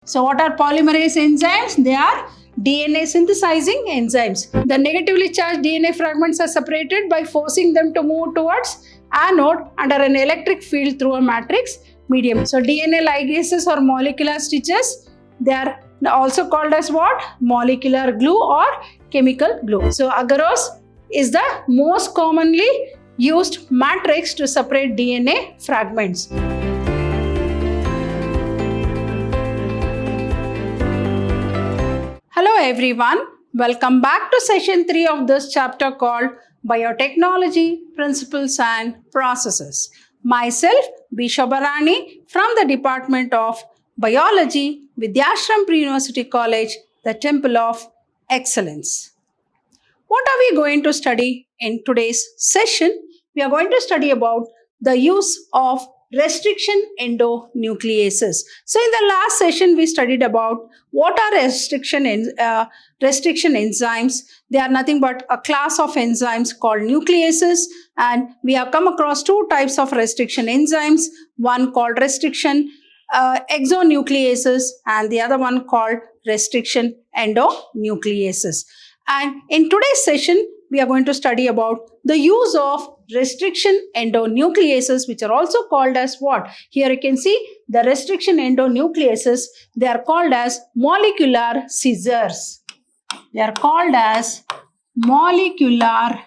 So what are polymerase enzymes? They are DNA synthesizing enzymes. The negatively charged DNA fragments are separated by forcing them to move towards anode under an electric field through a matrix medium. So DNA ligases or molecular stitches, they are also called as what? Molecular glue or chemical glue. So agarose is the most commonly used matrix to separate DNA fragments. Hello everyone, welcome back to session 3 of this chapter called Biotechnology, Principles and Processes. Myself, B. Shobarani from the Department of Biology, Vidyashram Pre-University College, the Temple of Excellence. What are we going to study in today's session? We are going to study about the use of restriction endonucleases. So in the last session, we studied about what are restriction enzymes. They are nothing but a class of enzymes called nucleases, and we have come across two types of restriction enzymes, one called restriction exonucleases and the other one called restriction endonucleases. And in today's session, we are going to study about the use of restriction endonucleases, which are also called as what? Here you can see the restriction endonucleases. They are called as molecular scissors. They are called as molecular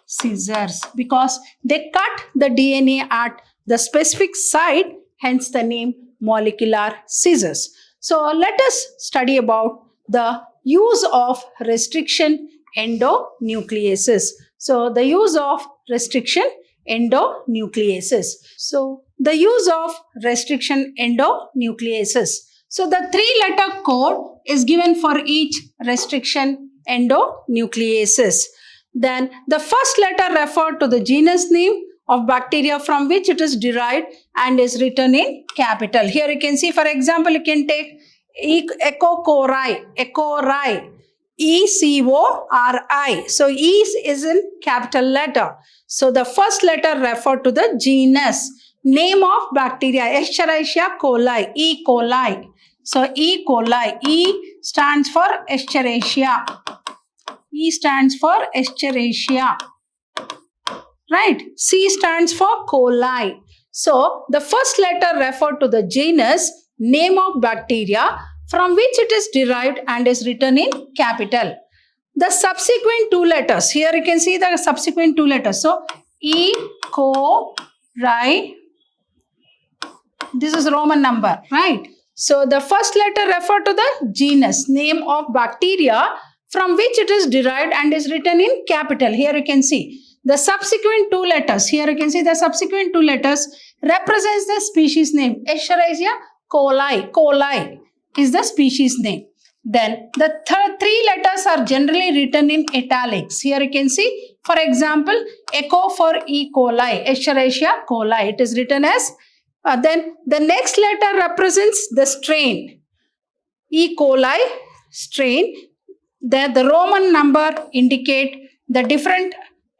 scissors because they cut the DNA at the specific site, hence the name molecular scissors. So let us study about the use of restriction endonucleases. So the use of restriction endonucleases. So the use of restriction endonucleases. So the 3-letter code is given for each restriction endonucleases. Then the first letter referred to the genus name of bacteria from which it is derived and is written in capital. Here you can see, for example, you can take Echocori, E-C-O-R-I. So E is in capital letter. So the first letter referred to the genus name of bacteria, Escherichia coli, E. coli. So E. coli, E stands for Escherichia. E stands for Escherichia. Right? C stands for coli. So the first letter referred to the genus name of bacteria from which it is derived and is written in capital. The subsequent two letters, here you can see the subsequent two letters. So E. coli, this is Roman number, right? So the first letter refer to the genus name of bacteria from which it is derived and is written in capital. Here you can see the subsequent two letters. Here you can see the subsequent two letters represents the species name. Escherichia coli. Coli is the species name. Then the three letters are generally written in italics. Here you can see, for example, echo for E. coli, Escherichia coli. It is written as, then the next letter represents the strain, E. coli strain. Then the Roman number indicate the different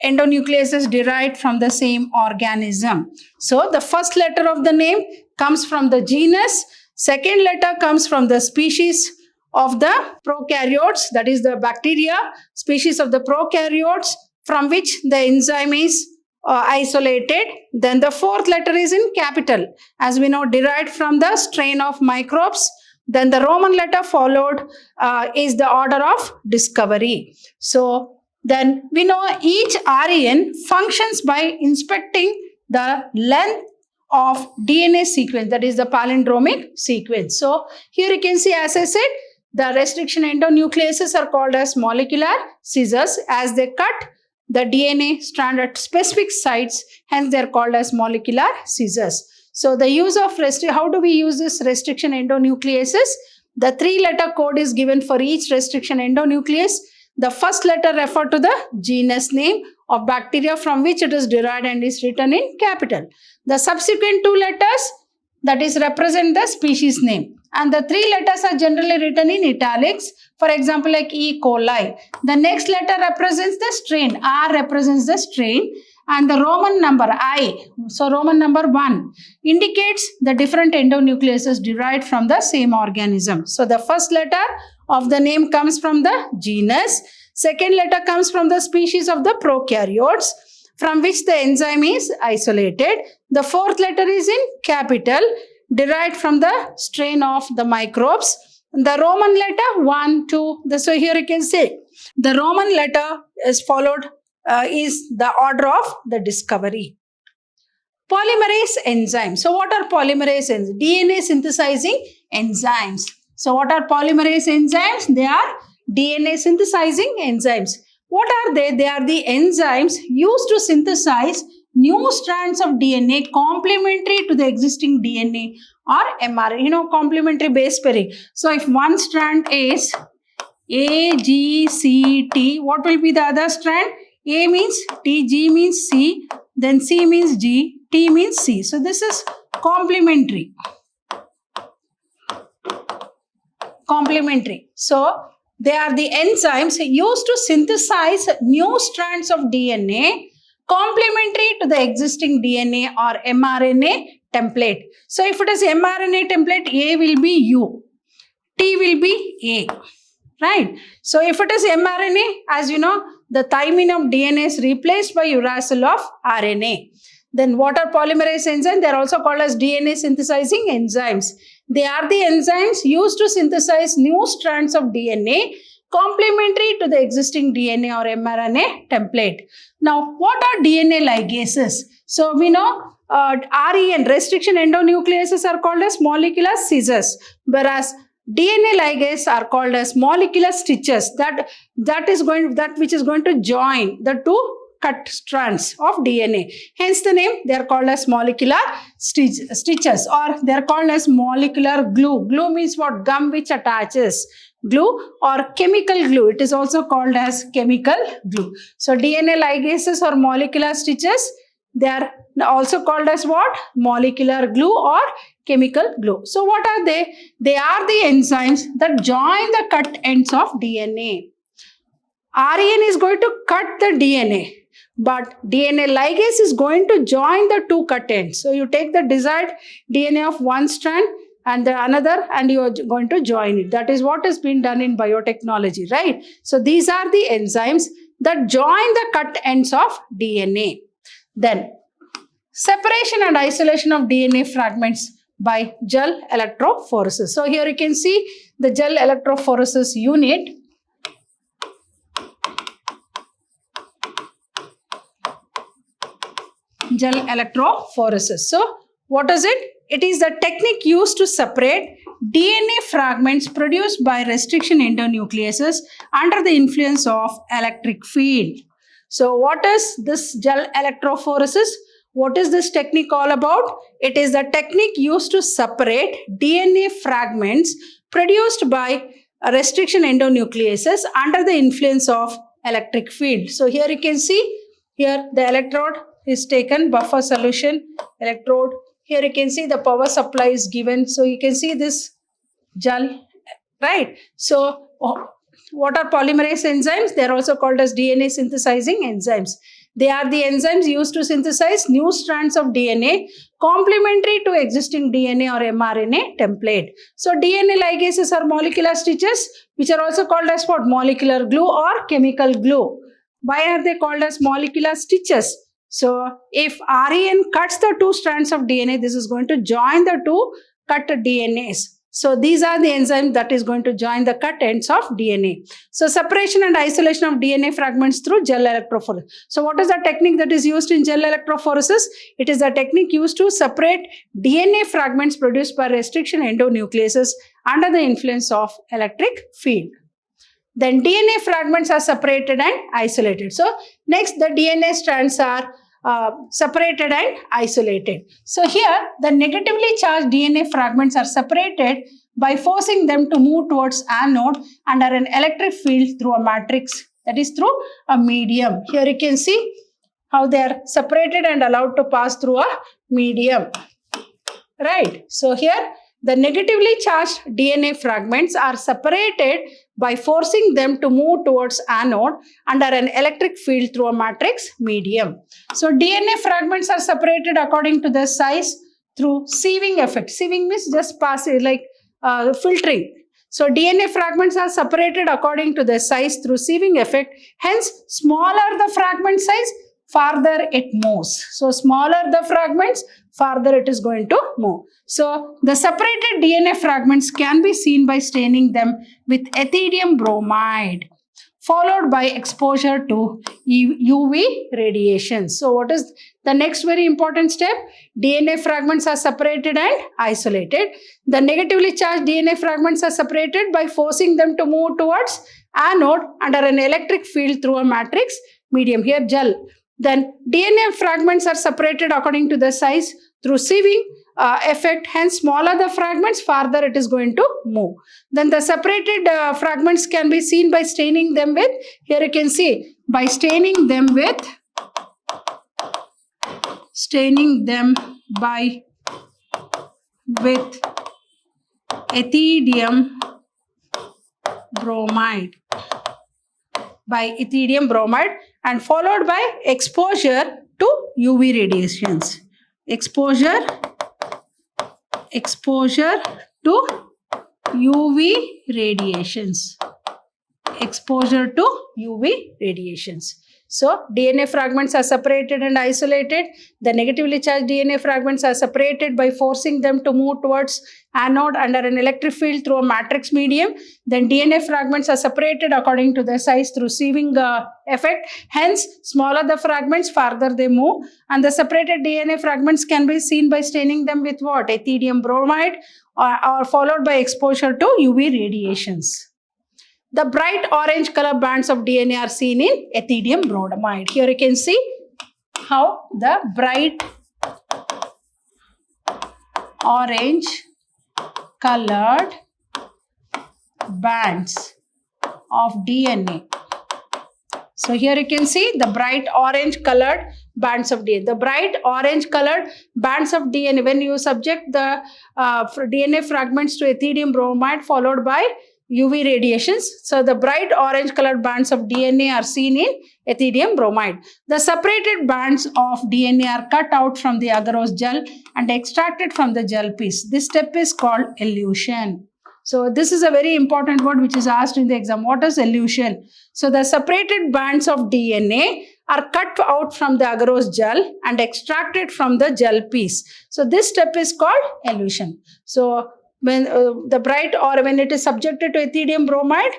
endonucleases derived from the same organism. So the first letter of the name comes from the genus, second letter comes from the species of the prokaryotes, that is the bacteria, species of the prokaryotes from which the enzyme is isolated. Then the fourth letter is in capital, as we know, derived from the strain of microbes. Then the Roman letter followed is the order of discovery. So then we know each REN functions by inspecting the length of DNA sequence, that is the palindromic sequence. So here you can see, as I said, the restriction endonucleases are called as molecular scissors as they cut the DNA strand at specific sites, hence they are called as molecular scissors. So the use of how do we use this restriction endonucleases? The 3-letter code is given for each restriction endonuclease. The first letter refers to the genus name of bacteria from which it is derived and is written in capital. The subsequent two letters, that is, represent the species name. And the 3 letters are generally written in italics. For example, like E. coli. The next letter represents the strain. R represents the strain. and the Roman number I, so Roman number 1, indicates the different endonucleases derived from the same organism. So the first letter of the name comes from the genus, second letter comes from the species of the prokaryotes, from which the enzyme is isolated. The fourth letter is in capital, derived from the strain of the microbes. The Roman letter 1, 2, so here you can say the Roman letter is followed, is the order of the discovery. Polymerase enzymes. So what are polymerase enzymes? DNA synthesizing enzymes. So what are polymerase enzymes? They are DNA synthesizing enzymes. What are they? They are the enzymes used to synthesize new strands of DNA complementary to the existing DNA or mRNA, complementary base pairing. So if one strand is A, G, C, T, what will be the other strand? A means T, G means C, then C means G, T means C. So this is complementary. Complementary. So they are the enzymes used to synthesize new strands of DNA complementary to the existing DNA or mRNA template. So if it is mRNA template, A will be U, T will be A, right? So if it is mRNA, as you know, the thymine of DNA is replaced by uracil of RNA. Then what are polymerase enzymes? They are also called as DNA synthesizing enzymes. They are the enzymes used to synthesize new strands of DNA complementary to the existing DNA or mRNA template. Now, what are DNA ligases? So we know REN, restriction endonucleases, are called as molecular scissors, whereas DNA ligase are called as molecular stitches. That which is going to join the two cut strands of DNA. Hence the name, they are called as molecular stitches, or they are called as molecular glue. Glue means what? Gum which attaches. Glue or chemical glue. It is also called as chemical glue. So DNA ligases or molecular stitches, they are also called as what? Molecular glue or chemical glue. So what are they? They are the enzymes that join the cut ends of DNA. REN is going to cut the DNA, but DNA ligase is going to join the two cut ends. So you take the desired DNA of one strand and the another, and you are going to join it. That is what has been done in biotechnology, right? So these are the enzymes that join the cut ends of DNA. Then separation and isolation of DNA fragments by gel electrophoresis. So here you can see the gel electrophoresis unit. Gel electrophoresis. So what is it? It is the technique used to separate DNA fragments produced by restriction endonucleases under the influence of electric field. So what is this gel electrophoresis? What is this technique all about? It is the technique used to separate DNA fragments produced by restriction endonucleases under the influence of electric field. So here you can see, here the electrode is taken, buffer solution, electrode. Here you can see the power supply is given. So you can see this gel, right? So what are polymerase enzymes? They are also called as DNA synthesizing enzymes. They are the enzymes used to synthesize new strands of DNA complementary to existing DNA or mRNA template. So DNA ligases are molecular stitches, which are also called as what? Molecular glue or chemical glue. Why are they called as molecular stitches? So if REN cuts the two strands of DNA, this is going to join the two cut DNAs. So these are the enzymes that is going to join the cut ends of DNA. So separation and isolation of DNA fragments through gel electrophoresis. So what is the technique that is used in gel electrophoresis? It is the technique used to separate DNA fragments produced by restriction endonucleases under the influence of electric field. Then DNA fragments are separated and isolated. So next, the DNA strands are separated and isolated. So here, the negatively charged DNA fragments are separated by forcing them to move towards anode under an electric field through a matrix, that is through a medium. Here you can see how they are separated and allowed to pass through a medium. Right. So here The negatively charged DNA fragments are separated by forcing them to move towards anode under an electric field through a matrix medium. So DNA fragments are separated according to their size through sieving effect. Sieving means just passing, like filtering. So DNA fragments are separated according to their size through sieving effect. Hence, smaller the fragment size, farther it moves. So smaller the fragments, farther it is going to move. So the separated DNA fragments can be seen by staining them with ethidium bromide, followed by exposure to UV radiation. So what is the next very important step? DNA fragments are separated and isolated. The negatively charged DNA fragments are separated by forcing them to move towards anode under an electric field through a matrix medium, here gel. Then DNA fragments are separated according to the size through sieving effect. Hence, smaller the fragments, farther it is going to move. Then the separated fragments can be seen by staining them with, here you can see, by staining them with ethidium bromide, and followed by exposure to UV radiations. Exposure to UV radiations. So, DNA fragments are separated and isolated. The negatively charged DNA fragments are separated by forcing them to move towards anode under an electric field through a matrix medium. Then DNA fragments are separated according to their size through sieving effect. Hence, smaller the fragments, farther they move. And the separated DNA fragments can be seen by staining them with what? Ethidium bromide, or followed by exposure to UV radiations. The bright orange color bands of DNA are seen in ethidium bromide. Here you can see how the bright orange colored bands of DNA. So here you can see the bright orange colored bands of DNA. The bright orange colored bands of DNA, when you subject the DNA fragments to ethidium bromide followed by UV radiations. So the bright orange colored bands of DNA are seen in ethidium bromide. The separated bands of DNA are cut out from the agarose gel and extracted from the gel piece. This step is called elution. So this is a very important word which is asked in the exam. What is elution? So the separated bands of DNA are cut out from the agarose gel and extracted from the gel piece. So this step is called elution. So when when it is subjected to ethidium bromide,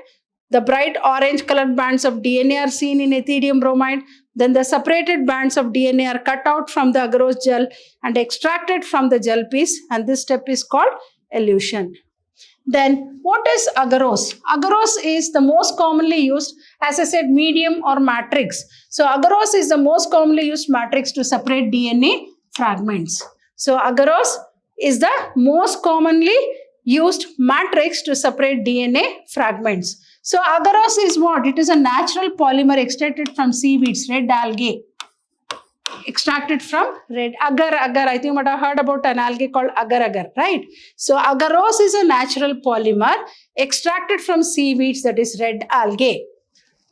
the bright orange colored bands of DNA are seen in ethidium bromide. Then the separated bands of DNA are cut out from the agarose gel and extracted from the gel piece, and this step is called elution. Then what is agarose? Agarose is the most commonly used, as I said, medium or matrix. So agarose is the most commonly used matrix to separate DNA fragments. So agarose is the most commonly used matrix to separate DNA fragments. So agarose is what? It is a natural polymer extracted from seaweeds, red algae. Extracted from red agar. I think what I heard about an algae called agar, right? So agarose is a natural polymer extracted from seaweeds, that is red algae,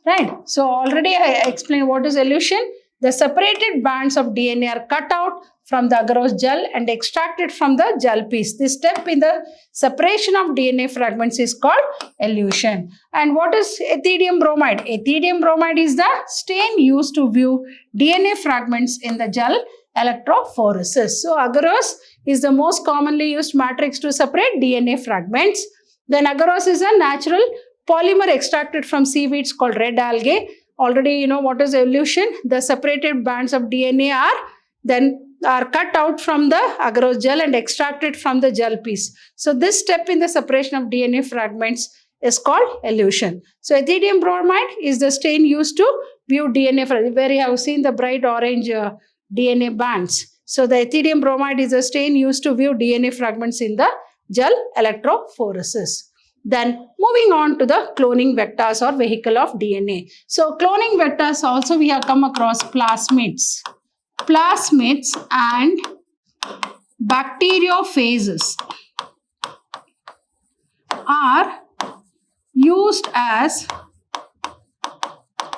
right? So already I explained what is elution. The separated bands of DNA are cut out from the agarose gel and extracted from the gel piece. This step in the separation of DNA fragments is called elution. And what is ethidium bromide? Ethidium bromide is the stain used to view DNA fragments in the gel electrophoresis. So agarose is the most commonly used matrix to separate DNA fragments. Then agarose is a natural polymer extracted from seaweeds called red algae. Already you know what is elution. The separated bands of DNA are cut out from the agarose gel and extracted from the gel piece. So this step in the separation of DNA fragments is called elution. So ethidium bromide is the stain used to view DNA fragments, where you have seen the bright orange DNA bands. So the ethidium bromide is a stain used to view DNA fragments in the gel electrophoresis. Then moving on to the cloning vectors or vehicle of DNA. So cloning vectors also we have come across plasmids and bacteriophages. are used as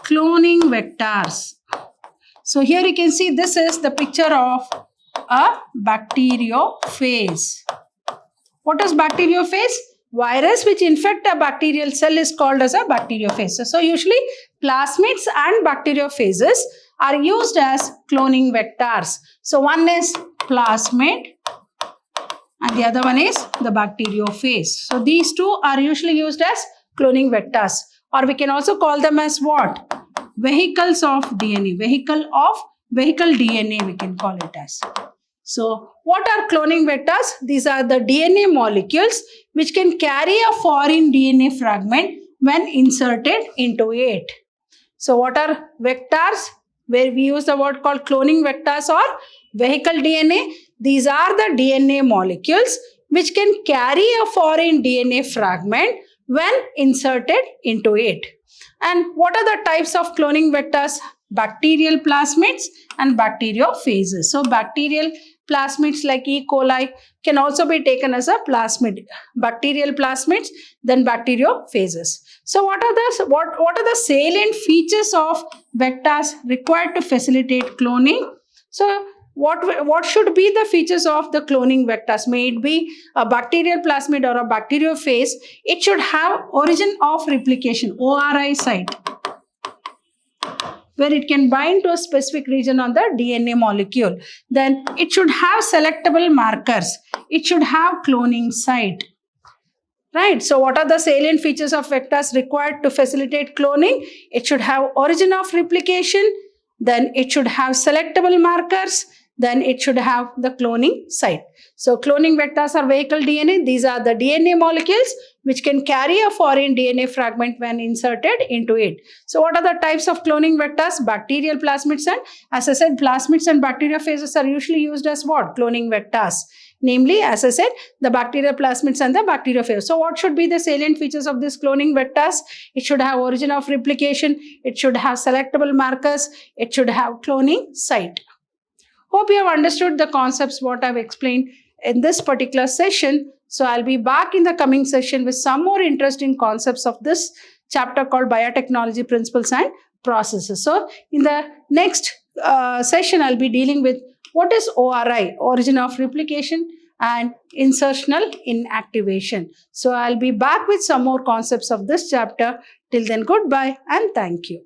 cloning vectors. So here you can see this is the picture of a bacteriophage. What is bacteriophage? Virus which infect a bacterial cell is called as a bacteriophage. So usually plasmids and bacteriophages are used as cloning vectors. So one is plasmid and the other one is the bacteriophage. So these two are usually used as cloning vectors, or we can also call them as what? Vehicles of DNA. Vehicle DNA we can call it as. So what are cloning vectors? These are the DNA molecules which can carry a foreign DNA fragment when inserted into it. So what are vectors? Where we use the word called cloning vectors or vehicle DNA. These are the DNA molecules which can carry a foreign DNA fragment when inserted into it. And what are the types of cloning vectors? Bacterial plasmids and bacteriophages. So bacterial plasmids like E. coli can also be taken as a plasmid. Bacterial plasmids, then bacteriophages. So what are the salient features of vectors required to facilitate cloning? So what should be the features of the cloning vectors? May it be a bacterial plasmid or a bacteriophage, it should have origin of replication, ORI site, where it can bind to a specific region on the DNA molecule. Then it should have selectable markers. It should have cloning site. Right. So what are the salient features of vectors required to facilitate cloning? It should have origin of replication. Then it should have selectable markers. Then it should have the cloning site. So cloning vectors are vehicle DNA. These are the DNA molecules which can carry a foreign DNA fragment when inserted into it. So what are the types of cloning vectors? Bacterial plasmids, and as I said, plasmids and bacteriophages are usually used as what? Cloning vectors. Namely, as I said, the bacterial plasmids and the bacteriophages. So what should be the salient features of these cloning vectors? It should have origin of replication. It should have selectable markers. It should have cloning site. Hope you have understood the concepts what I've explained in this particular session. So I'll be back in the coming session with some more interesting concepts of this chapter called Biotechnology Principles and Processes. So in the next session, I'll be dealing with what is ORI, origin of replication, and insertional inactivation. So I'll be back with some more concepts of this chapter. Till then, goodbye and thank you.